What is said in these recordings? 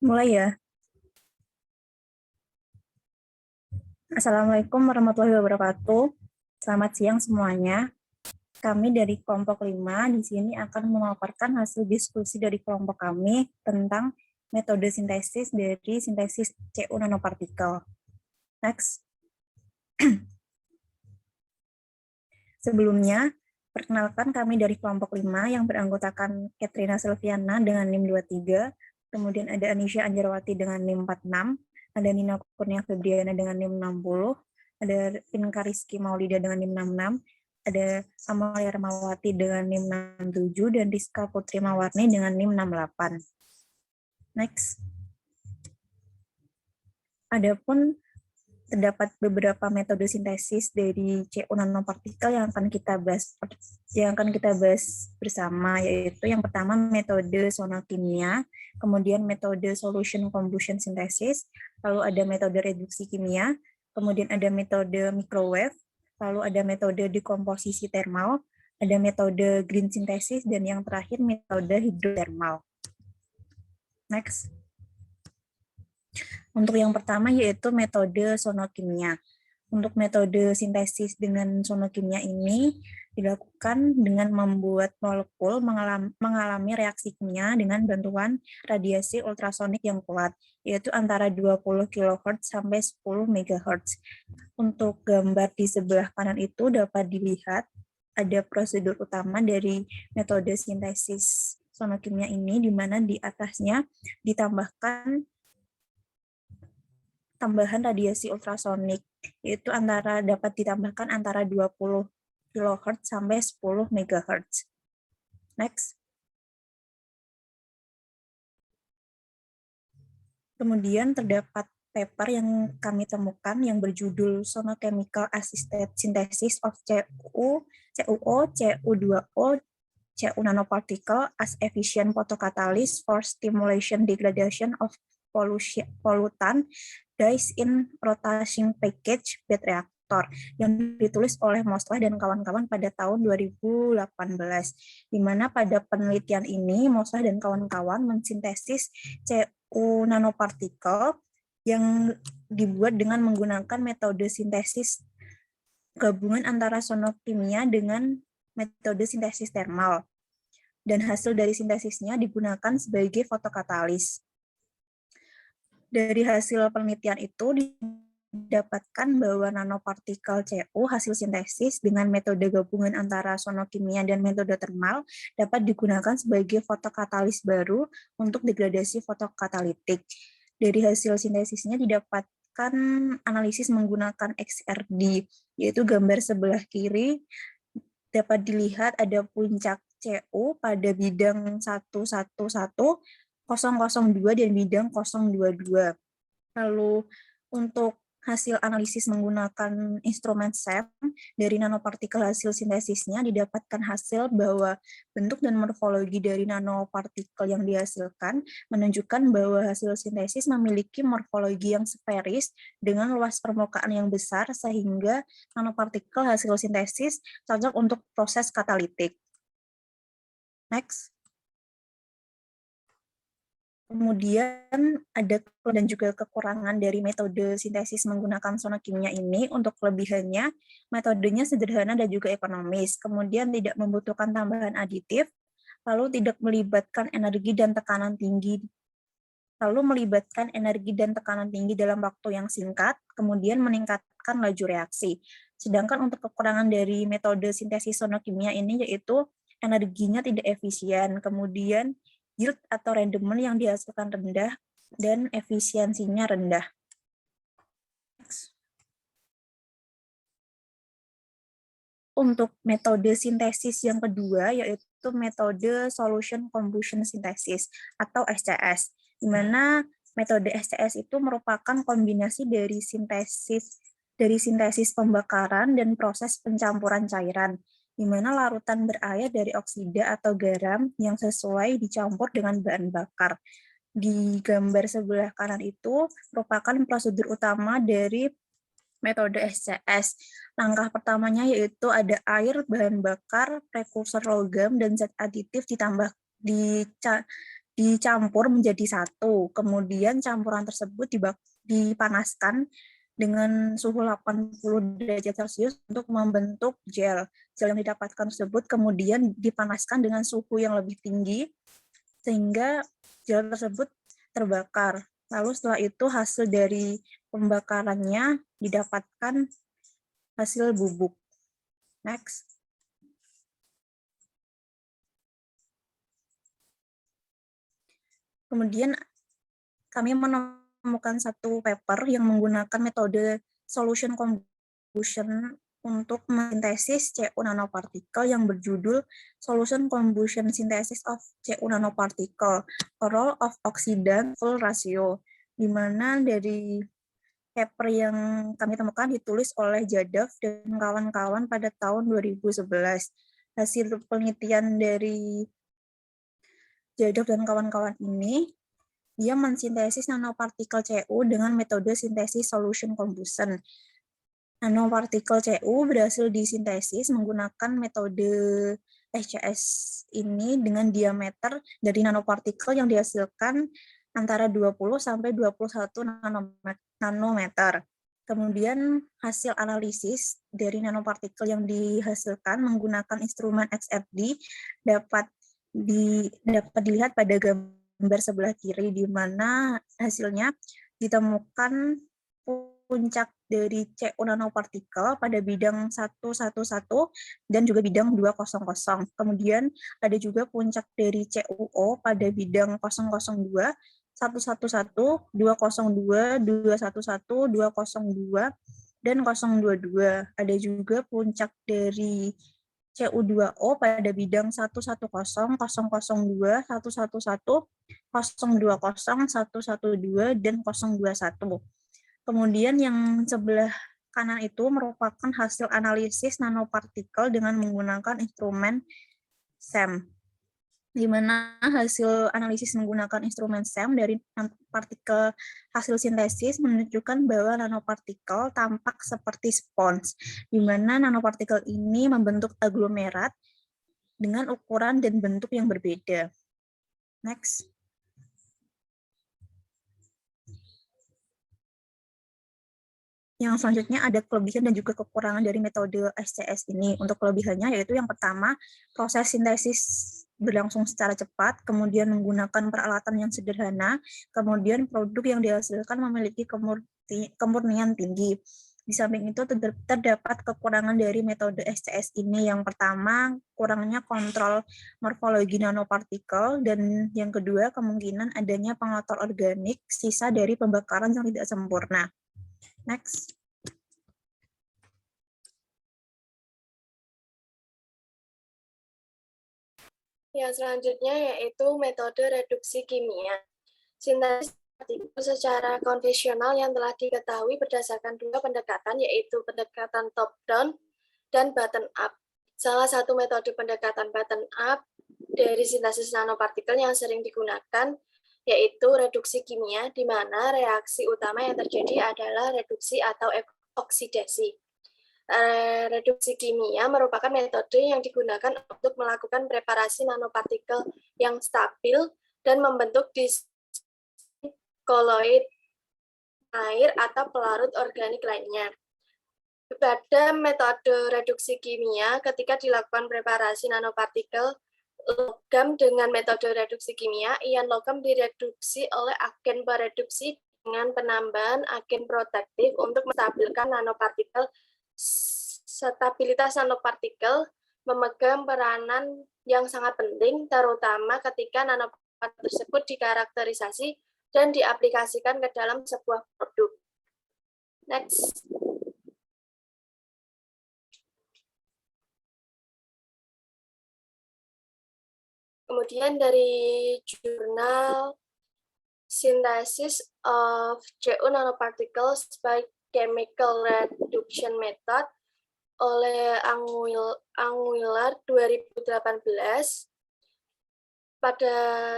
Mulai ya. Assalamualaikum warahmatullahi wabarakatuh. Selamat siang semuanya. Kami dari kelompok 5 di sini akan memaparkan hasil diskusi dari kelompok kami tentang metode sintesis dari sintesis CU nanopartikel. Next. Sebelumnya, perkenalkan kami dari kelompok 5 yang beranggotakan Katrina Silviana dengan NIM 23, kemudian ada Anisha Anjarwati dengan NIM 46, ada Nina Kurnia Febriana dengan NIM 60, ada Pinka Rizky Maulida dengan NIM 66, ada Amalia Ramawati dengan NIM 67, dan Rizka Putri Mawarni dengan NIM 68. Next. Adapun terdapat beberapa metode sintesis dari CU nanopartikel yang akan kita bahas bersama, yaitu yang pertama metode sonokimia, kemudian metode solution combustion synthesis, lalu ada metode reduksi kimia, kemudian ada metode microwave, lalu ada metode dekomposisi thermal, ada metode green synthesis, dan yang terakhir metode hidrotermal. Next. Untuk yang pertama yaitu metode sonokimia. Untuk metode sintesis dengan sonokimia ini dilakukan dengan membuat molekul mengalami reaksi kimia dengan bantuan radiasi ultrasonik yang kuat, yaitu antara 20 kHz sampai 10 MHz. Untuk gambar di sebelah kanan itu dapat dilihat ada prosedur utama dari metode sintesis sonokimia ini, di mana di atasnya ditambahkan tambahan radiasi ultrasonik, yaitu dapat ditambahkan antara 20 kHz sampai 10 MHz. Next. Kemudian terdapat paper yang kami temukan yang berjudul Sonochemical Assisted Synthesis of CuO, Cu2O, CU nanoparticle as efficient photocatalyst for stimulation degradation of pollutant dyes in rotating package bed reactor, yang ditulis oleh Moslah dan kawan-kawan pada tahun 2018, di mana pada penelitian ini Moslah dan kawan-kawan mensintesis CU nanopartikel yang dibuat dengan menggunakan metode sintesis gabungan antara sonokimia dengan metode sintesis termal, dan hasil dari sintesisnya digunakan sebagai fotokatalis. Dari hasil penelitian itu didapatkan bahwa nanopartikel CU hasil sintesis dengan metode gabungan antara sonokimia dan metode termal dapat digunakan sebagai fotokatalis baru untuk degradasi fotokatalitik. Dari hasil sintesisnya didapatkan analisis menggunakan XRD, yaitu gambar sebelah kiri dapat dilihat ada puncak CU pada bidang 111, 002 dan bidang 022. Lalu untuk hasil analisis menggunakan instrumen SEM dari nanopartikel hasil sintesisnya didapatkan hasil bahwa bentuk dan morfologi dari nanopartikel yang dihasilkan menunjukkan bahwa hasil sintesis memiliki morfologi yang sferis dengan luas permukaan yang besar sehingga nanopartikel hasil sintesis cocok untuk proses katalitik. Next. Kemudian ada dan juga kekurangan dari metode sintesis menggunakan sonokimia ini. Untuk kelebihannya, metodenya sederhana dan juga ekonomis, kemudian tidak membutuhkan tambahan aditif, lalu tidak melibatkan energi dan tekanan tinggi, dalam waktu yang singkat, kemudian meningkatkan laju reaksi. Sedangkan untuk kekurangan dari metode sintesis sonokimia ini yaitu energinya tidak efisien, kemudian yield atau rendement yang dihasilkan rendah, dan efisiensinya rendah. Untuk metode sintesis yang kedua, yaitu metode solution combustion synthesis atau SCS, di mana metode SCS itu merupakan kombinasi dari sintesis pembakaran dan proses pencampuran cairan, di mana larutan berair dari oksida atau garam yang sesuai dicampur dengan bahan bakar. Di gambar sebelah kanan itu merupakan prosedur utama dari metode SCS. Langkah pertamanya yaitu ada air, bahan bakar, prekursor logam, dan zat aditif dicampur menjadi satu. Kemudian campuran tersebut dipanaskan dengan suhu 80 derajat Celcius untuk membentuk gel. Gel yang didapatkan tersebut kemudian dipanaskan dengan suhu yang lebih tinggi sehingga gel tersebut terbakar. Lalu setelah itu hasil dari pembakarannya didapatkan hasil bubuk. Next. Kemudian kami menemukan satu paper yang menggunakan metode solution combustion untuk mensintesis CU nanopartikel yang berjudul Solution Combustion Synthesis of CU Nanoparticle, a Role of Oxidant Full Ratio, di mana dari paper yang kami temukan ditulis oleh Jadov dan kawan-kawan pada tahun 2011. Hasil penelitian dari Jadov dan kawan-kawan ini, dia mensintesis nanopartikel CU dengan metode sintesis solution combustion. Nanopartikel CU berhasil disintesis menggunakan metode SCS ini dengan diameter dari nanopartikel yang dihasilkan antara 20 sampai 21 nanometer. Kemudian hasil analisis dari nanopartikel yang dihasilkan menggunakan instrumen XRD dapat dilihat pada gambar sebelah kiri, di mana hasilnya ditemukan puncak dari CU nanopartikel pada bidang 111 dan juga bidang 200. Kemudian ada juga puncak dari CUO pada bidang 002, 111, 202, 211, 202, dan 022. Ada juga puncak dari CU2O pada bidang 110, 002, 111, 020, 112, dan 021. Kemudian yang sebelah kanan itu merupakan hasil analisis nanopartikel dengan menggunakan instrumen SEM, di mana hasil analisis menggunakan instrumen SEM dari partikel hasil sintesis menunjukkan bahwa nanopartikel tampak seperti spons, di mana nanopartikel ini membentuk aglomerat dengan ukuran dan bentuk yang berbeda. Next. Yang selanjutnya ada kelebihan dan juga kekurangan dari metode SCS ini. Untuk kelebihannya yaitu yang pertama, proses sintesis berlangsung secara cepat, kemudian menggunakan peralatan yang sederhana, kemudian produk yang dihasilkan memiliki kemurnian tinggi. Di samping itu terdapat kekurangan dari metode SCS ini. Yang pertama, kurangnya kontrol morfologi nanopartikel, dan yang kedua, kemungkinan adanya pengotor organik sisa dari pembakaran yang tidak sempurna. Next. Yang selanjutnya yaitu metode reduksi kimia. Sintesis partikel secara konvensional yang telah diketahui berdasarkan dua pendekatan, yaitu pendekatan top-down dan bottom-up. Salah satu metode pendekatan bottom-up dari sintesis nanopartikel yang sering digunakan yaitu reduksi kimia, di mana reaksi utama yang terjadi adalah reduksi atau oksidasi. Reduksi kimia merupakan metode yang digunakan untuk melakukan preparasi nanopartikel yang stabil dan membentuk koloid, air, atau pelarut organik lainnya. Pada metode reduksi kimia, ketika dilakukan preparasi nanopartikel logam dengan metode reduksi kimia, ion logam direduksi oleh agen pereduksi dengan penambahan agen protektif untuk menstabilkan nanopartikel. Stabilitas nanopartikel memegang peranan yang sangat penting, terutama ketika nanopartikel tersebut dikarakterisasi dan diaplikasikan ke dalam sebuah produk. Next. Kemudian dari jurnal Synthesis of CU Nanoparticles by Chemical Reduction Method oleh Anguillar 2018, pada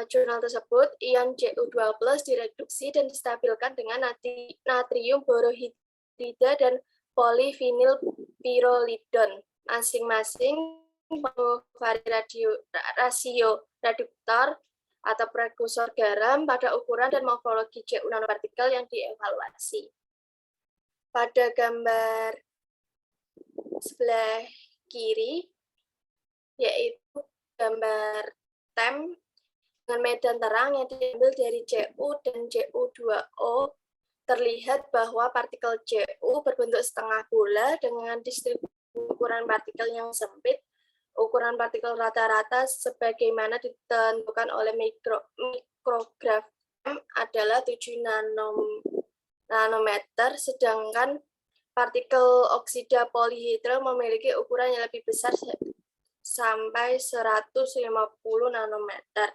jurnal tersebut, ion Cu2+ direduksi dan distabilkan dengan natrium borohidrida dan polivinyl pyrrolidon. Masing-masing rasio reduktor atau prekursor garam pada ukuran dan morfologi CU nanopartikel yang dievaluasi. Pada gambar sebelah kiri, yaitu gambar TEM dengan medan terang yang diambil dari CU dan CU2O, terlihat bahwa partikel CU berbentuk setengah bola dengan distribusi ukuran partikel yang sempit. Ukuran partikel rata-rata sebagaimana ditentukan oleh mikrograf M adalah 7 nanometer, sedangkan partikel oksida polihidral memiliki ukuran yang lebih besar sampai 150 nanometer.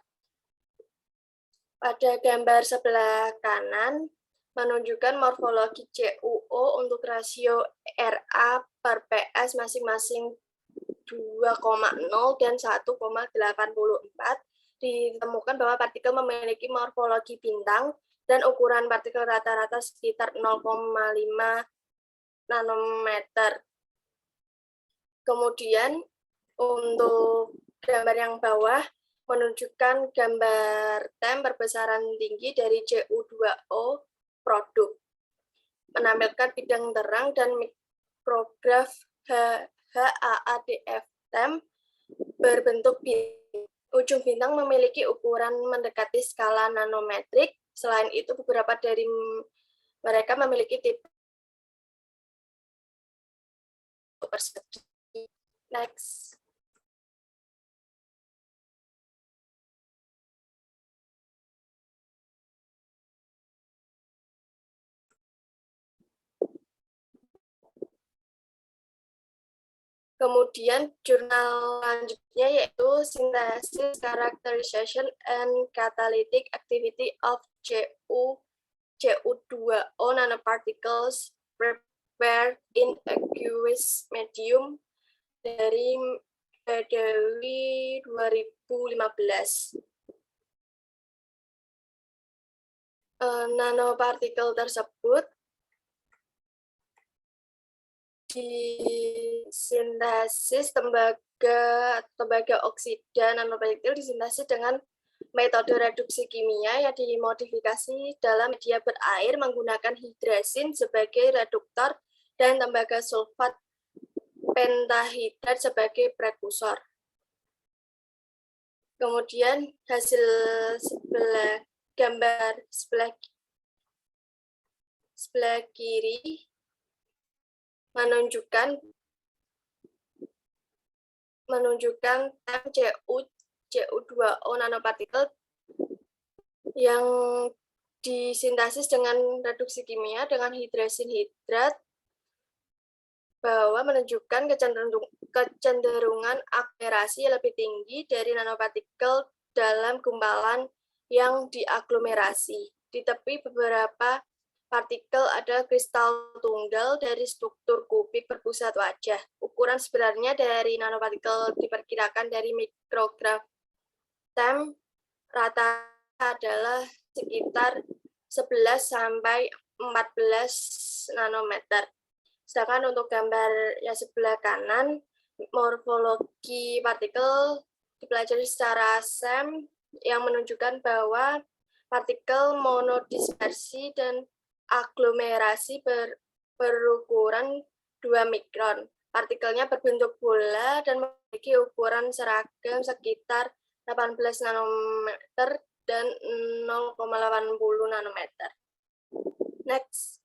Pada gambar sebelah kanan menunjukkan morfologi CuO untuk rasio Ra per PS masing-masing 2,0 dan 1,84. Ditemukan bahwa partikel memiliki morfologi bintang dan ukuran partikel rata-rata sekitar 0,5 nanometer. Kemudian untuk gambar yang bawah menunjukkan gambar TEM berbesaran tinggi dari CU2O produk, menampilkan bidang terang dan mikrograf HAADF TEM berbentuk bintang. Ujung bintang memiliki ukuran mendekati skala nanometrik. Selain itu, beberapa dari mereka memiliki tipe persegi. Next. Kemudian jurnal selanjutnya yaitu Synthesis, Characterization, and Catalytic Activity of CuO nanoparticles prepared in aqueous medium dari Badawi 2015. Nanopartikel tersebut disintesis tembaga oksida nanopartikel disintesis dengan metode reduksi kimia yang dimodifikasi dalam media berair menggunakan hidrasin sebagai reduktor dan tembaga sulfat pentahidrat sebagai prekursor. Kemudian hasil gambar sebelah kiri menunjukkan CuO nanopartikel yang disintesis dengan reduksi kimia dengan hidrasin hidrat, bahwa menunjukkan kecenderungan aglomerasi lebih tinggi dari nanopartikel dalam gumpalan yang diaglomerasi. Di tepi beberapa partikel ada kristal tunggal dari struktur kubik berpusat wajah. Ukuran sebenarnya dari nanopartikel diperkirakan dari mikrograf TEM rata adalah sekitar 11 sampai 14 nanometer. Sedangkan untuk gambar yang sebelah kanan, morfologi partikel dipelajari secara SEM yang menunjukkan bahwa partikel monodispersi dan aglomerasi berukuran 2 mikron. Partikelnya berbentuk bola dan memiliki ukuran seragam sekitar 18 nanometer dan 0,80 nanometer. Next.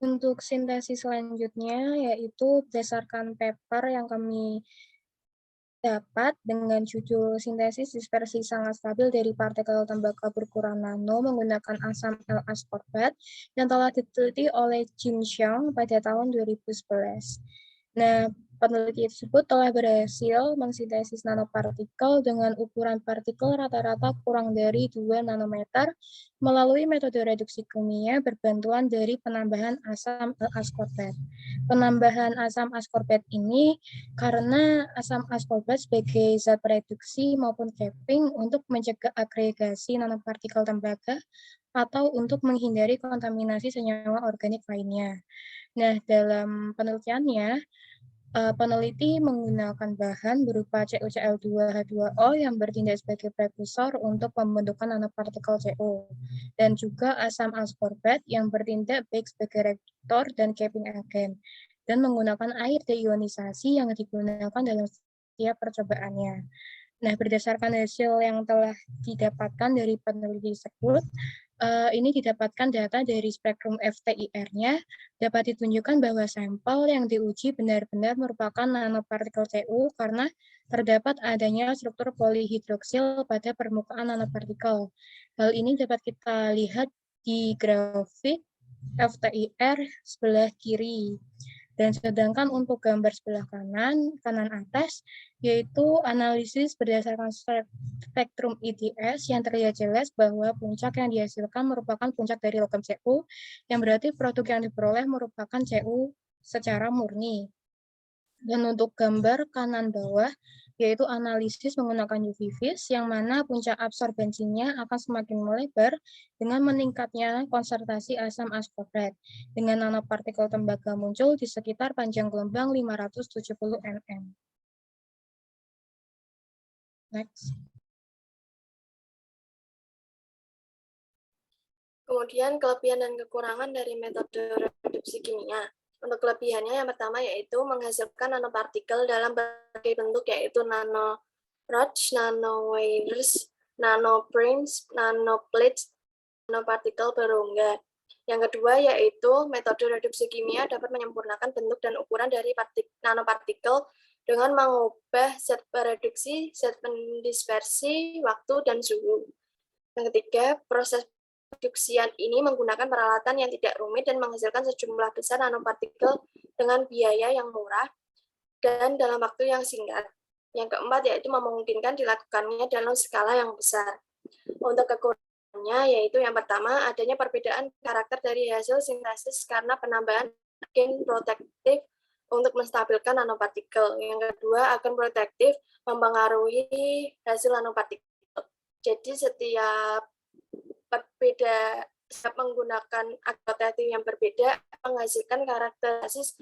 Untuk sintesis selanjutnya yaitu berdasarkan paper yang kami dapat dengan judul Sintesis Dispersi Sangat Stabil dari Partikel Tembaga Berukuran Nano menggunakan asam L-ascorbat yang telah diteliti oleh Jin Xiang pada tahun 2011. Nah, peneliti tersebut telah berhasil mensintesis nanopartikel dengan ukuran partikel rata-rata kurang dari 2 nanometer melalui metode reduksi kimia berbantuan dari penambahan asam L-ascorbat. Penambahan asam ascorbat ini karena asam ascorbat sebagai zat reduksi maupun capping untuk mencegah agregasi nanopartikel tembaga atau untuk menghindari kontaminasi senyawa organik lainnya. Nah, dalam penelitiannya, Peneliti menggunakan bahan berupa CuCl2H2O yang bertindak sebagai prekursor untuk pembentukan nanopartikel CO, dan juga asam ascorbate yang bertindak baik sebagai reaktor dan capping agent, dan menggunakan air deionisasi yang digunakan dalam setiap percobaannya. Nah, berdasarkan hasil yang telah didapatkan dari peneliti tersebut, ini didapatkan data dari spektrum FTIR-nya, dapat ditunjukkan bahwa sampel yang diuji benar-benar merupakan nanopartikel CU karena terdapat adanya struktur polihidroksil pada permukaan nanopartikel. Hal ini dapat kita lihat di grafik FTIR sebelah kiri. Dan sedangkan untuk gambar sebelah kanan atas, yaitu analisis berdasarkan spektrum ITS yang terlihat jelas bahwa puncak yang dihasilkan merupakan puncak dari logam CU, yang berarti produk yang diperoleh merupakan CU secara murni. Dan untuk gambar kanan bawah, yaitu analisis menggunakan UV vis, yang mana puncak absorbensinya akan semakin melebar dengan meningkatnya konsentrasi asam ascorbate, dengan nanopartikel tembaga muncul di sekitar panjang gelombang 570 nm. Next. Kemudian kelebihan dan kekurangan dari metode reduksi kimia. Untuk kelebihannya yang pertama yaitu menghasilkan nanopartikel dalam berbagai bentuk, yaitu nanorods, nanowires, nanoprims, nanoplates, nanopartikel berongga. Yang kedua yaitu metode reduksi kimia dapat menyempurnakan bentuk dan ukuran dari nanopartikel dengan mengubah zat reduksi, zat pendispersi, waktu, dan suhu. Yang ketiga, proses reduksian ini menggunakan peralatan yang tidak rumit dan menghasilkan sejumlah besar nanopartikel dengan biaya yang murah dan dalam waktu yang singkat. Yang keempat yaitu memungkinkan dilakukannya dalam skala yang besar. Untuk kekurangannya yaitu yang pertama adanya perbedaan karakter dari hasil sintesis karena penambahan agen protektif untuk menstabilkan nanopartikel. Yang kedua, agen protektif mempengaruhi hasil nanopartikel. Jadi setiap menggunakan agen yang berbeda menghasilkan karakteristik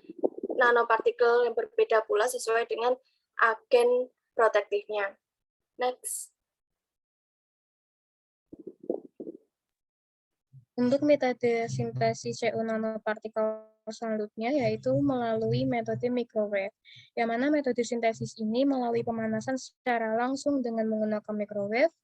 nanopartikel yang berbeda pula sesuai dengan agen protektifnya. Next. Untuk metode sintesis CU nanopartikel selanjutnya yaitu melalui metode microwave, yang mana metode sintesis ini melalui pemanasan secara langsung dengan menggunakan microwave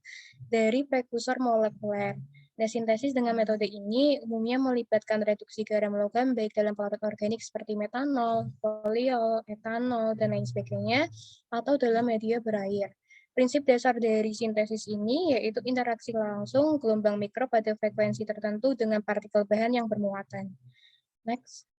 dari prekursor molekuler. Nah, sintesis dengan metode ini umumnya melibatkan reduksi garam logam baik dalam pelarut organik seperti metanol, poliol, etanol, dan lain sebagainya, atau dalam media berair. Prinsip dasar dari sintesis ini yaitu interaksi langsung gelombang mikro pada frekuensi tertentu dengan partikel bahan yang bermuatan. Next.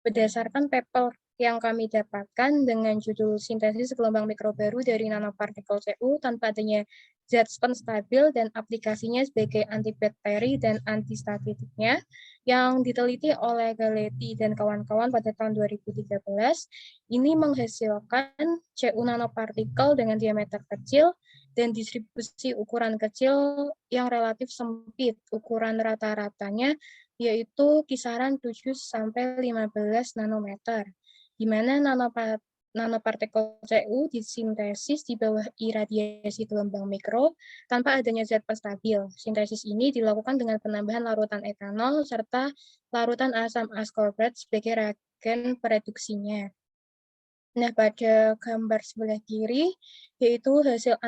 Berdasarkan paper yang kami dapatkan dengan judul sintesis gelombang mikro baru dari nanopartikel CU tanpa adanya zat stabil dan aplikasinya sebagai antibakteri dan antistatiknya yang diteliti oleh Galetti dan kawan-kawan pada tahun 2013, ini menghasilkan CU nanopartikel dengan diameter kecil dan distribusi ukuran kecil yang relatif sempit. Ukuran rata-ratanya yaitu kisaran 7-15 nanometer, di mana nanopartikel CU disintesis di bawah iradiasi gelombang mikro tanpa adanya zat penstabil. Sintesis ini dilakukan dengan penambahan larutan etanol serta larutan asam ascorbate sebagai reagen pereduksinya. Nah, pada gambar sebelah kiri, yaitu hasil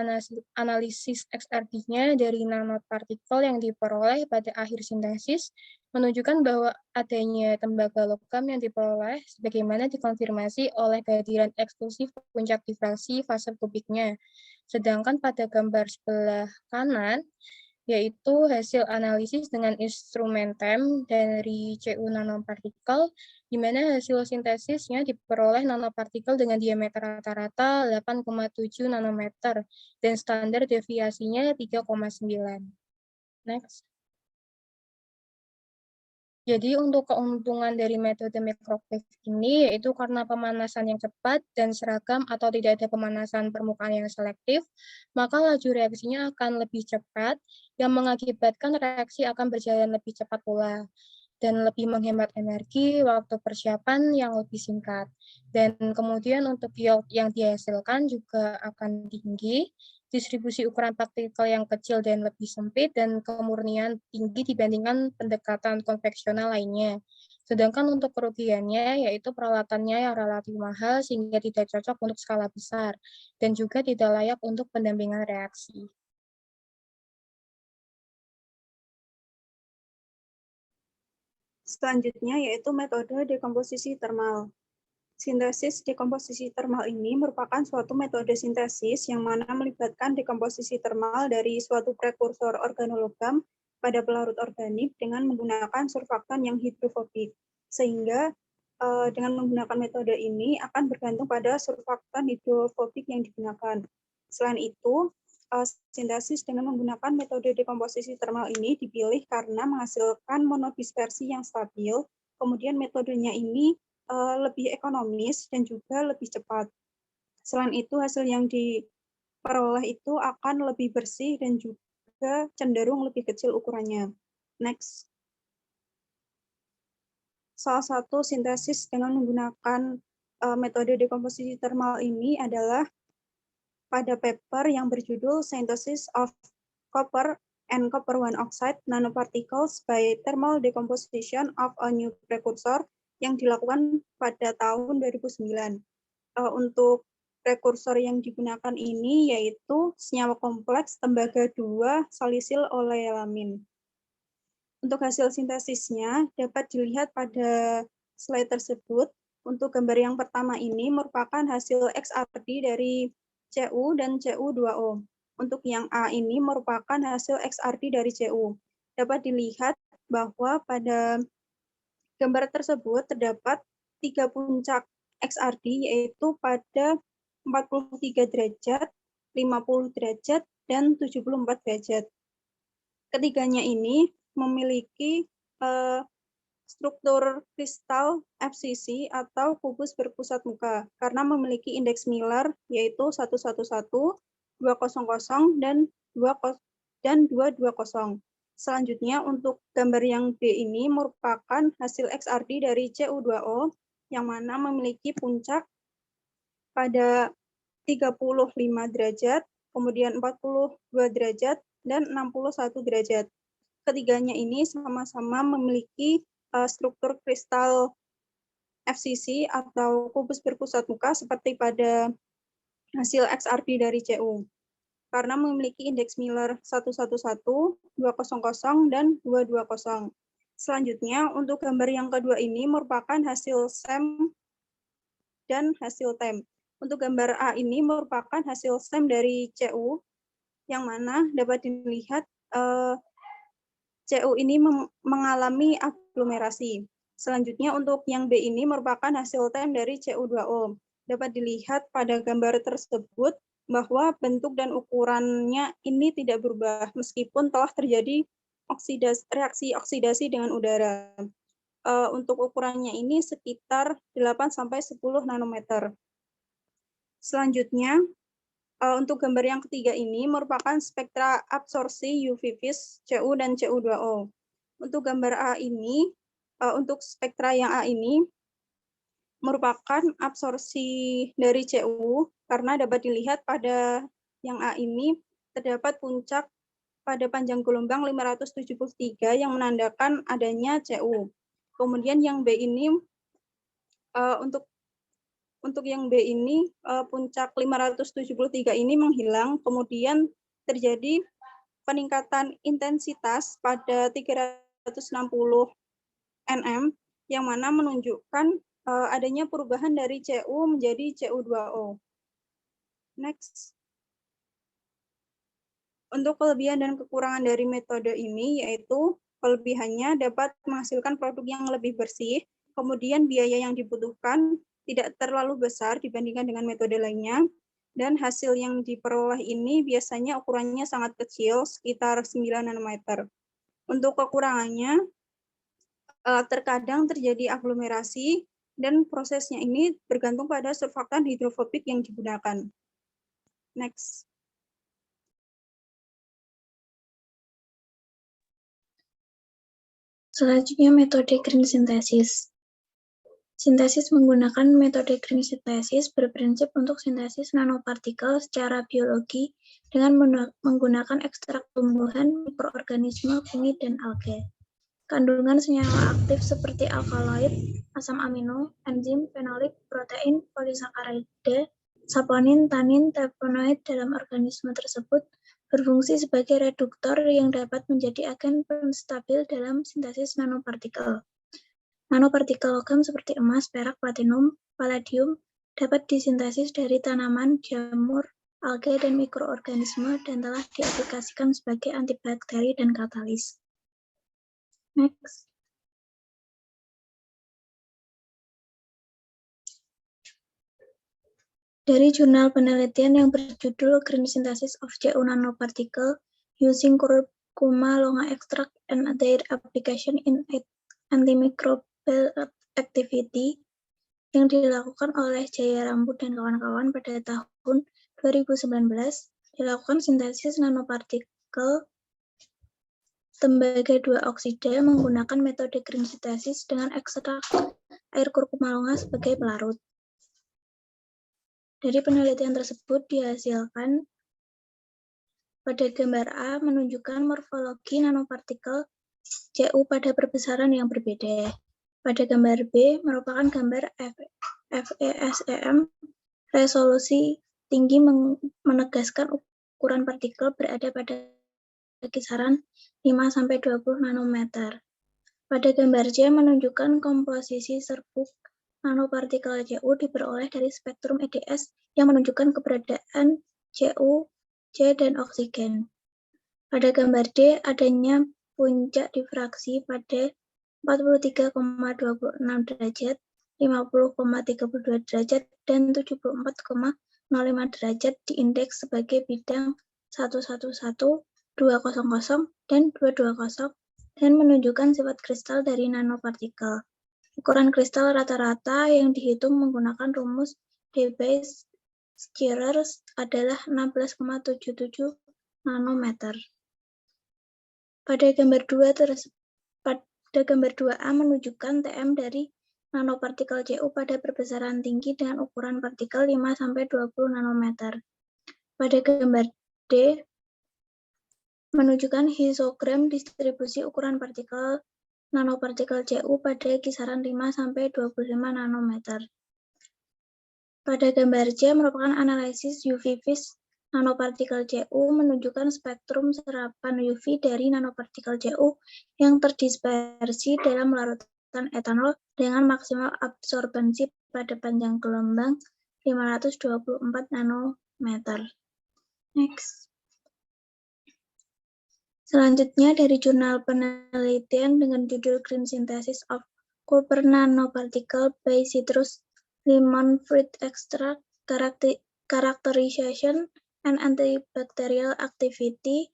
analisis XRD-nya dari nanopartikel yang diperoleh pada akhir sintesis, menunjukkan bahwa adanya tembaga logam yang diperoleh sebagaimana dikonfirmasi oleh kehadiran eksklusif puncak difraksi fase kubiknya. Sedangkan pada gambar sebelah kanan, yaitu hasil analisis dengan instrumen TEM dari CU nanopartikel, di mana hasil sintesisnya diperoleh nanopartikel dengan diameter rata-rata 8,7 nanometer dan standar deviasinya 3,9. Next. Jadi untuk keuntungan dari metode microwave ini yaitu karena pemanasan yang cepat dan seragam atau tidak ada pemanasan permukaan yang selektif, maka laju reaksinya akan lebih cepat yang mengakibatkan reaksi akan berjalan lebih cepat pula. dan lebih menghemat energi, waktu persiapan yang lebih singkat. Dan kemudian untuk yield yang dihasilkan juga akan tinggi, distribusi ukuran partikel yang kecil dan lebih sempit, dan kemurnian tinggi dibandingkan pendekatan konvensional lainnya. Sedangkan untuk kerugiannya, yaitu peralatannya yang relatif mahal sehingga tidak cocok untuk skala besar, dan juga tidak layak untuk pendampingan reaksi. Selanjutnya yaitu metode dekomposisi termal. Sintesis dekomposisi termal ini merupakan suatu metode sintesis yang mana melibatkan dekomposisi termal dari suatu prekursor organologam pada pelarut organik dengan menggunakan surfaktan yang hidrofobik. Sehingga dengan menggunakan metode ini akan bergantung pada surfaktan hidrofobik yang digunakan. Selain itu, sintesis dengan menggunakan metode dekomposisi termal ini dipilih karena menghasilkan monodispersi yang stabil, kemudian metodenya ini lebih ekonomis dan juga lebih cepat. Selain itu, hasil yang diperoleh itu akan lebih bersih dan juga cenderung lebih kecil ukurannya. Next. Salah satu sintesis dengan menggunakan metode dekomposisi termal ini adalah pada paper yang berjudul Synthesis of Copper and Copper 1 Oxide Nanoparticles by Thermal Decomposition of a New Precursor yang dilakukan pada tahun 2009. Untuk prekursor yang digunakan ini yaitu senyawa kompleks tembaga 2 salisil oleamin. Untuk hasil sintesisnya dapat dilihat pada slide tersebut. Untuk gambar yang pertama ini merupakan hasil XRD dari Cu dan Cu2O. Untuk yang A ini merupakan hasil XRD dari Cu. Dapat dilihat bahwa pada gambar tersebut terdapat 3 puncak XRD yaitu pada 43 derajat, 50 derajat, dan 74 derajat. Ketiganya ini memiliki struktur kristal FCC atau kubus berpusat muka karena memiliki indeks Miller yaitu 111, 200, dan 220. Selanjutnya untuk gambar yang B ini merupakan hasil XRD dari Cu2O yang mana memiliki puncak pada 35 derajat, kemudian 42 derajat, dan 61 derajat. Ketiganya ini sama-sama memiliki struktur kristal FCC atau kubus berpusat muka seperti pada hasil XRD dari Cu. Karena memiliki indeks Miller 111, 200, dan 220. Selanjutnya, untuk gambar yang kedua ini merupakan hasil SEM dan hasil TEM. Untuk gambar A ini merupakan hasil SEM dari Cu, yang mana dapat dilihat Cu ini mengalami aglomerasi. Selanjutnya untuk yang B ini merupakan hasil TEM dari Cu2O. Dapat dilihat pada gambar tersebut bahwa bentuk dan ukurannya ini tidak berubah meskipun telah terjadi reaksi oksidasi dengan udara. Untuk ukurannya ini sekitar 8-10 nanometer. Selanjutnya, untuk gambar yang ketiga ini merupakan spektra absorpsi UV-vis Cu dan Cu2O. Untuk gambar A ini, untuk spektra yang A ini merupakan absorpsi dari Cu karena dapat dilihat pada yang A ini terdapat puncak pada panjang gelombang 573 yang menandakan adanya Cu. Kemudian yang B ini untuk yang B ini puncak 573 ini menghilang, kemudian terjadi peningkatan intensitas pada 360 nm yang mana menunjukkan adanya perubahan dari Cu menjadi Cu2O. Next. Untuk kelebihan dan kekurangan dari metode ini yaitu kelebihannya dapat menghasilkan produk yang lebih bersih, kemudian biaya yang dibutuhkan tidak terlalu besar dibandingkan dengan metode lainnya, dan hasil yang diperoleh ini biasanya ukurannya sangat kecil, sekitar 9 nanometer. Untuk kekurangannya, terkadang terjadi aglomerasi, dan prosesnya ini bergantung pada surfaktan hidrofobik yang digunakan. Next. Selanjutnya metode green synthesis. Sintesis menggunakan metode green synthesis berprinsip untuk sintesis nanopartikel secara biologi dengan menggunakan ekstrak tumbuhan, mikroorganisme, fungi, dan alga. Kandungan senyawa aktif seperti alkaloid, asam amino, enzim, fenolik, protein, polisakarida, saponin, tanin, flavonoid dalam organisme tersebut berfungsi sebagai reduktor yang dapat menjadi agen penstabil dalam sintesis nanopartikel. Nanopartikel logam seperti emas, perak, platinum, palladium dapat disintesis dari tanaman, jamur, alga, dan mikroorganisme dan telah diaplikasikan sebagai antibakteri dan katalis. Next. Dari jurnal penelitian yang berjudul Green Synthesis of CU Nanoparticle Using Curcuma longa Extract and Their Application in Antimicrobial Activity yang dilakukan oleh Jaya Rambu dan kawan-kawan pada tahun 2019, dilakukan sintesis nanopartikel tembaga 2 oksida menggunakan metode green synthesis dengan ekstrak air kurkuma longa sebagai pelarut. Dari penelitian tersebut dihasilkan pada gambar A menunjukkan morfologi nanopartikel CU pada perbesaran yang berbeda. Pada gambar B merupakan gambar FESEM resolusi tinggi menegaskan ukuran partikel berada pada kisaran 5-20 nanometer. Pada gambar C menunjukkan komposisi serbuk nanopartikel CU diperoleh dari spektrum EDS yang menunjukkan keberadaan CU, C, dan oksigen. Pada gambar D adanya puncak difraksi pada 43,26 derajat, 50,32 derajat, dan 74,05 derajat di indeks sebagai bidang 111, 200, dan 220 dan menunjukkan sifat kristal dari nanopartikel. Ukuran kristal rata-rata yang dihitung menggunakan rumus Debye-Scherrer adalah 16,77 nanometer. Pada gambar 2A menunjukkan TM dari nanopartikel CU pada perbesaran tinggi dengan ukuran partikel 5-20 nanometer. Pada gambar D menunjukkan histogram distribusi ukuran partikel nanopartikel CU pada kisaran 5-25 nanometer. Pada gambar C merupakan analisis UV vis nanopartikel CU menunjukkan spektrum serapan UV dari nanopartikel CU yang terdispersi dalam larutan etanol dengan maksimal absorbensi pada panjang gelombang 524 nanometer. Next. Selanjutnya dari jurnal penelitian dengan judul Green Synthesis of Copper Nanoparticle by Citrus Lemon Fruit Extract Characterization and Antibacterial Activity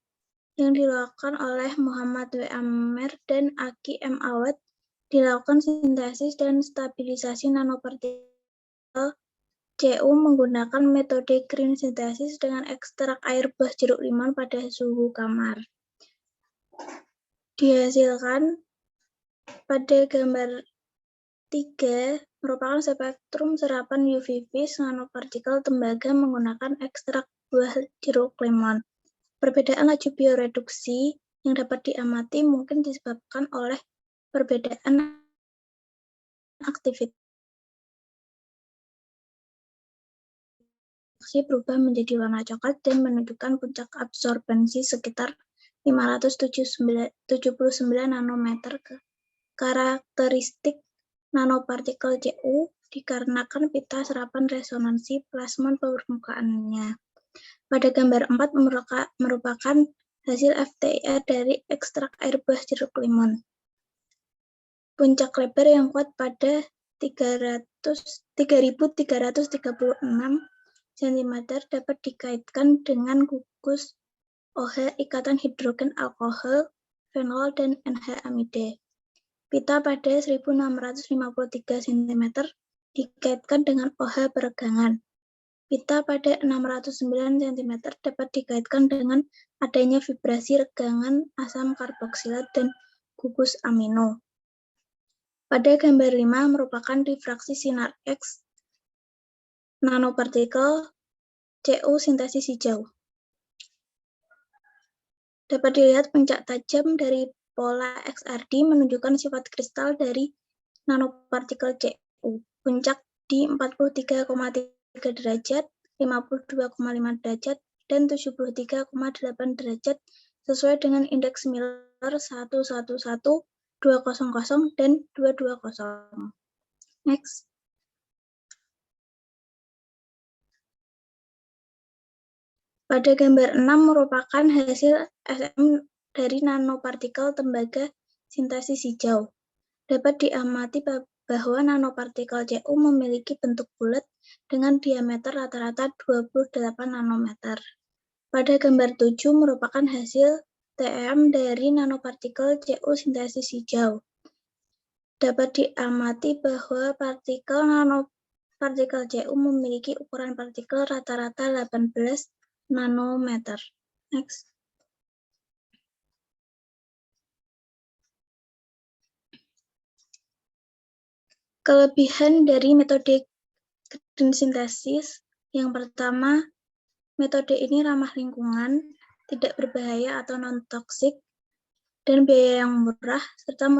yang dilakukan oleh Muhammad W. Amer dan Aki M. Awad, dilakukan sintesis dan stabilisasi nanopartikel CU menggunakan metode green synthesis dengan ekstrak air buah jeruk limau pada suhu kamar. Dihasilkan pada gambar 3 merupakan spektrum serapan UV vis nanopartikel tembaga menggunakan ekstrak buah jeruk lemon. Perbedaan laju bioreduksi yang dapat diamati mungkin disebabkan oleh perbedaan aktivitas berubah menjadi warna coklat dan menunjukkan puncak absorbensi sekitar 579 nanometer. Karakteristik nanopartikel CU dikarenakan pita serapan resonansi plasmon permukaannya. Pada gambar 4 merupakan hasil FTIR dari ekstrak air buah jeruk limon. Puncak lebar yang kuat pada 3.336 cm dapat dikaitkan dengan gugus OH ikatan hidrogen alkohol, fenol, dan NH-amida. Pita pada 1.653 cm dikaitkan dengan OH peregangan. Pita pada 609 cm dapat dikaitkan dengan adanya vibrasi regangan asam karboksilat dan gugus amino. Pada gambar 5 merupakan difraksi sinar X nanopartikel Cu sintesis hijau. Dapat dilihat puncak tajam dari pola XRD menunjukkan sifat kristal dari nanopartikel Cu. Puncak di 43,3 derajat, 52,5 derajat, dan 73,8 derajat sesuai dengan indeks Miller 111, 200, dan 220. Next. Pada gambar 6 merupakan hasil SM dari nanopartikel tembaga sintesis hijau. Dapat diamati bahwa nanopartikel Cu memiliki bentuk bulat dengan diameter rata-rata 28 nanometer. Pada gambar 7 merupakan hasil TEM dari nanopartikel Cu sintesis hijau. Dapat diamati bahwa nanopartikel Cu memiliki ukuran partikel rata-rata 18 nanometer. Next. Kelebihan dari metode green synthesis. Yang pertama, metode ini ramah lingkungan, tidak berbahaya atau non-toksik, dan biaya yang murah, serta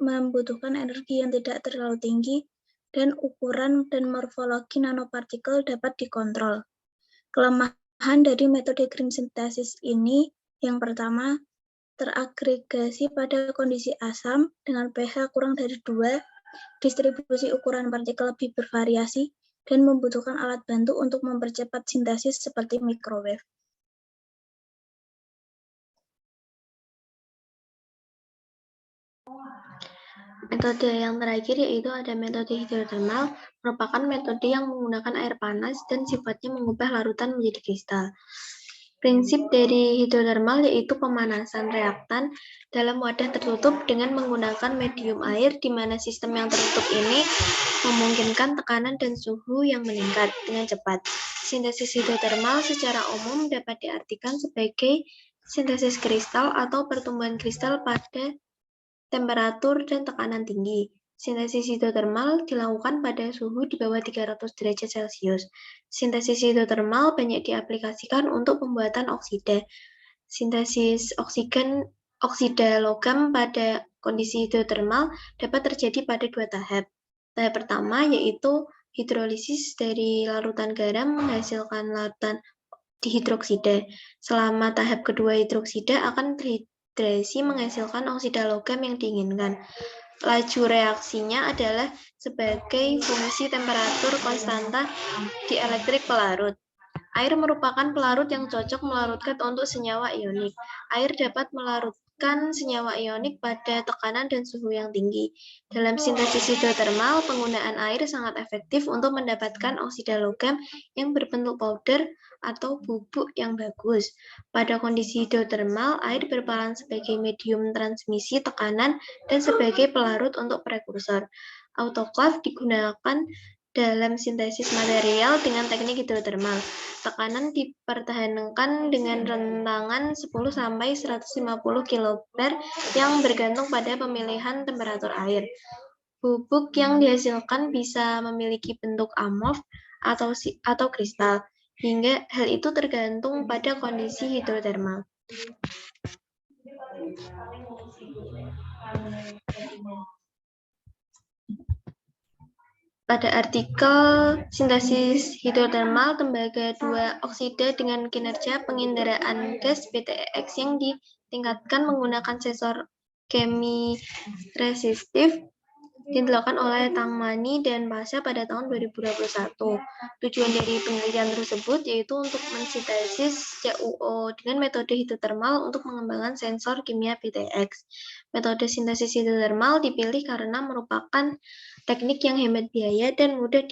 membutuhkan energi yang tidak terlalu tinggi, dan ukuran dan morfologi nanopartikel dapat dikontrol. Kelemahan dari metode green synthesis ini, yang pertama, teragregasi pada kondisi asam dengan pH kurang dari 2, distribusi ukuran partikel lebih bervariasi, dan membutuhkan alat bantu untuk mempercepat sintesis seperti microwave. Metode yang terakhir yaitu ada metode hidrotermal, merupakan metode yang menggunakan air panas dan sifatnya mengubah larutan menjadi kristal. Prinsip dari hidrotermal yaitu pemanasan reaktan dalam wadah tertutup dengan menggunakan medium air, di mana sistem yang tertutup ini memungkinkan tekanan dan suhu yang meningkat dengan cepat. Sintesis hidrotermal secara umum dapat diartikan sebagai sintesis kristal atau pertumbuhan kristal pada temperatur dan tekanan tinggi. Sintesis hidrotermal dilakukan pada suhu di bawah 300 derajat Celcius. Sintesis hidrotermal banyak diaplikasikan untuk pembuatan oksida. Sintesis oksida logam pada kondisi hidrotermal dapat terjadi pada dua tahap. Tahap pertama yaitu hidrolisis dari larutan garam menghasilkan larutan dihidroksida. Selama tahap kedua hidroksida akan terhidrasi menghasilkan oksida logam yang diinginkan. Laju reaksinya adalah sebagai fungsi temperatur konstanta di elektrik pelarut. Air merupakan pelarut yang cocok melarutkan untuk senyawa ionik. Air dapat melarutkan senyawa ionik pada tekanan dan suhu yang tinggi. Dalam sintesis hidrotermal, penggunaan air sangat efektif untuk mendapatkan oksida logam yang berbentuk powder atau bubuk yang bagus. Pada kondisi hidrotermal, air berperan sebagai medium transmisi tekanan dan sebagai pelarut untuk prekursor. Autoklaf digunakan dalam sintesis material dengan teknik hidrotermal. Tekanan dipertahankan dengan rentangan 10–150 kbar yang bergantung pada pemilihan temperatur air. Bubuk yang dihasilkan bisa memiliki bentuk amorf atau kristal, hingga hal itu tergantung pada kondisi hidrotermal. Pada artikel sintesis hidrotermal tembaga 2 oksida dengan kinerja pengindaraan gas PTX yang ditingkatkan menggunakan sensor kemi resistif dilakukan oleh Tangmani dan Pasha pada tahun 2021. Tujuan dari penelitian tersebut yaitu untuk mensintesis CuO dengan metode hidrotermal untuk mengembangkan sensor kimia PTX. Metode sintesis hidrotermal dipilih karena merupakan teknik yang hemat biaya dan mudah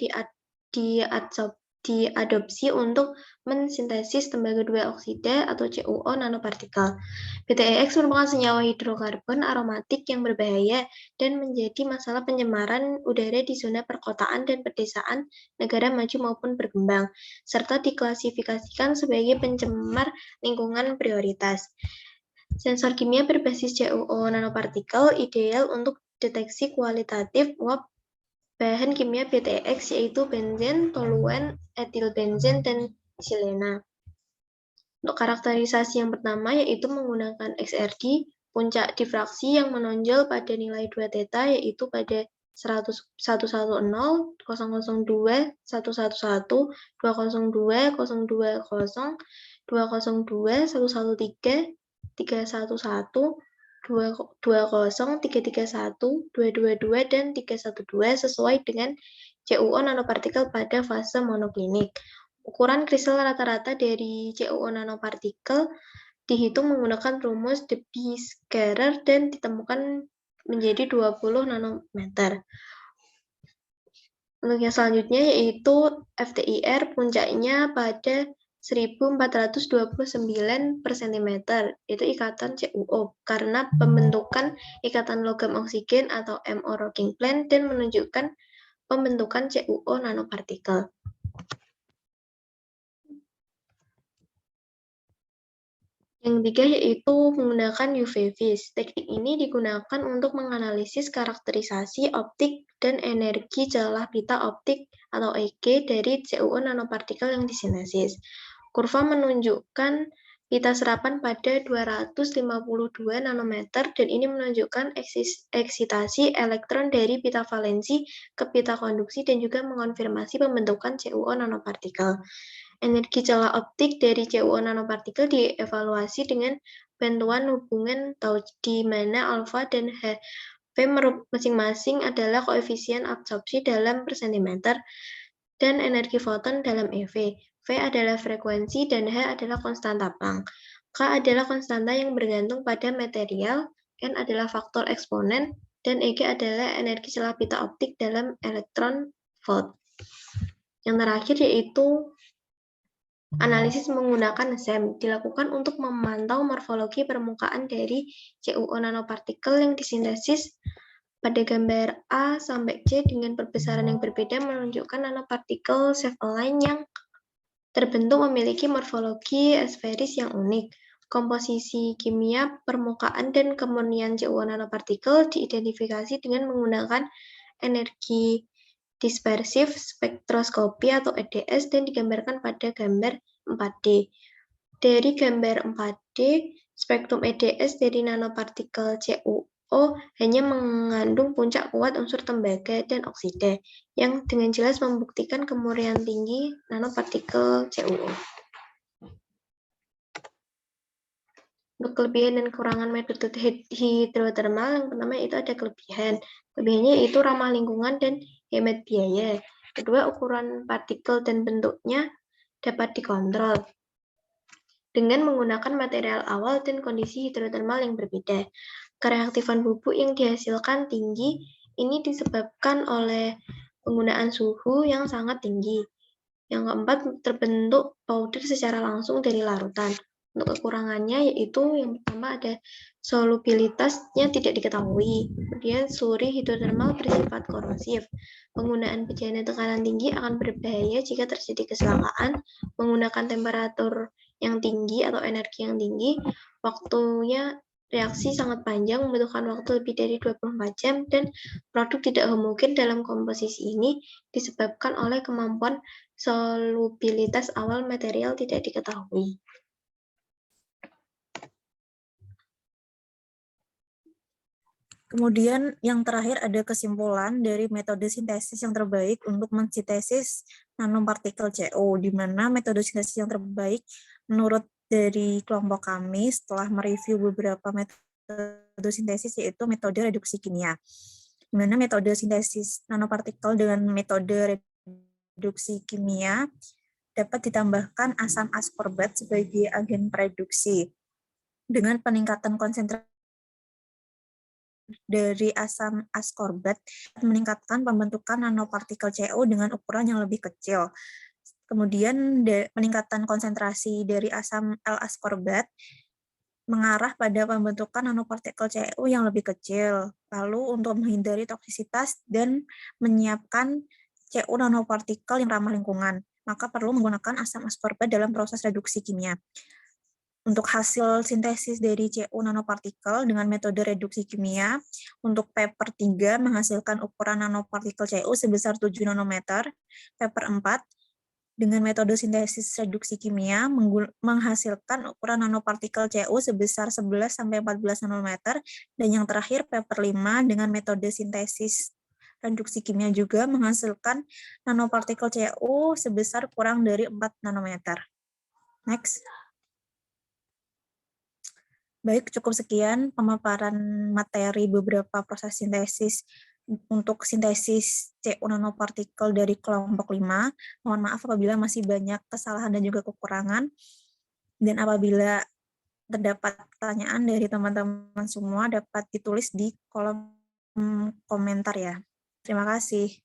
diadopsi untuk mensintesis tembaga 2 oksida atau CuO nanopartikel. PTX merupakan senyawa hidrokarbon aromatik yang berbahaya dan menjadi masalah pencemaran udara di zona perkotaan dan pedesaan negara maju maupun berkembang, serta diklasifikasikan sebagai pencemar lingkungan prioritas. Sensor kimia berbasis CuO nanopartikel ideal untuk deteksi kualitatif uap bahan kimia BTX, yaitu benzen, toluen, etilbenzen, dan silena. Untuk karakterisasi yang pertama yaitu menggunakan XRD, puncak difraksi yang menonjol pada nilai 2 theta yaitu pada 110, 002, 111, 202, 020, 202, 113, 311, 220, 331, 222, dan 312 sesuai dengan CuO nanopartikel pada fase monoklinik. Ukuran kristal rata-rata dari CuO nanopartikel dihitung menggunakan rumus Debye-Scherrer dan ditemukan menjadi 20 nanometer. Untuk yang selanjutnya yaitu FTIR, puncaknya pada 1429 per cm, itu ikatan CuO, karena pembentukan ikatan logam oksigen atau MO rocking plane dan menunjukkan pembentukan CuO nanopartikel. Yang ketiga yaitu menggunakan UV-Vis. Teknik ini digunakan untuk menganalisis karakterisasi optik dan energi celah pita optik atau EG dari CuO nanopartikel yang disintesis. Kurva menunjukkan pita serapan pada 252 nanometer dan ini menunjukkan eksitasi elektron dari pita valensi ke pita konduksi dan juga mengonfirmasi pembentukan CuO nanopartikel. Energi celah optik dari CuO nanopartikel dievaluasi dengan bantuan hubungan tau, di mana alfa dan HV masing-masing adalah koefisien absorpsi dalam per centimeter dan energi foton dalam EV. V adalah frekuensi dan H adalah konstanta Planck. K adalah konstanta yang bergantung pada material, N adalah faktor eksponen, dan EG adalah energi celah pita optik dalam elektron volt. Yang terakhir yaitu analisis menggunakan SEM dilakukan untuk memantau morfologi permukaan dari CuO nanopartikel yang disintesis. Pada gambar A sampai C dengan perbesaran yang berbeda menunjukkan nanopartikel self-align yang terbentuk memiliki morfologi esferis yang unik. Komposisi kimia, permukaan, dan kemurnian CuO nanopartikel diidentifikasi dengan menggunakan energi dispersif spektroskopi atau EDS dan digambarkan pada gambar 4D. Dari gambar 4D, spektrum EDS dari nanopartikel CuO hanya mengandung puncak kuat unsur tembaga dan oksida, yang dengan jelas membuktikan kemurnian tinggi nanopartikel CuO. Untuk kelebihan dan kekurangan metode hidrotermal, yang pertama itu ada kelebihan. Kelebihannya yaitu ramah lingkungan dan hemat biaya. Kedua, ukuran partikel dan bentuknya dapat dikontrol dengan menggunakan material awal dan kondisi hidrotermal yang berbeda. Kereaktifan bubuk yang dihasilkan tinggi, ini disebabkan oleh penggunaan suhu yang sangat tinggi. Yang keempat, terbentuk powder secara langsung dari larutan. Untuk kekurangannya yaitu yang pertama ada solubilitasnya tidak diketahui. Kemudian slurry hidrotermal bersifat korosif. Penggunaan pejangan tekanan tinggi akan berbahaya jika terjadi kecelakaan. Menggunakan temperatur yang tinggi atau energi yang tinggi, waktunya reaksi sangat panjang, membutuhkan waktu lebih dari 24 jam, dan produk tidak homogen dalam komposisi ini disebabkan oleh kemampuan solubilitas awal material tidak diketahui. Kemudian yang terakhir ada kesimpulan dari metode sintesis yang terbaik untuk mensintesis nanopartikel CO, di mana metode sintesis yang terbaik menurut dari kelompok kami setelah mereview beberapa metode sintesis yaitu metode reduksi kimia. Di mana metode sintesis nanopartikel dengan metode reduksi kimia dapat ditambahkan asam ascorbat sebagai agen reduksi dengan peningkatan konsentrasi dari asam ascorbat meningkatkan pembentukan nanopartikel CO dengan ukuran yang lebih kecil. Kemudian peningkatan konsentrasi dari asam L-ascorbat mengarah pada pembentukan nanopartikel CO yang lebih kecil. Lalu untuk menghindari toksisitas dan menyiapkan CO nanopartikel yang ramah lingkungan, maka perlu menggunakan asam ascorbat dalam proses reduksi kimia. untuk hasil sintesis dari CU nanopartikel dengan metode reduksi kimia, untuk paper 3 menghasilkan ukuran nanopartikel CU sebesar 7 nanometer, paper 4 dengan metode sintesis reduksi kimia menghasilkan ukuran nanopartikel CU sebesar 11-14 nanometer, dan yang terakhir paper 5 dengan metode sintesis reduksi kimia juga menghasilkan nanopartikel CU sebesar kurang dari 4 nanometer. Next. Baik, cukup sekian pemaparan materi beberapa proses sintesis untuk sintesis CU nanopartikel dari kelompok 5. Mohon maaf apabila masih banyak kesalahan dan juga kekurangan. Dan apabila terdapat pertanyaan dari teman-teman semua dapat ditulis di kolom komentar ya. Terima kasih.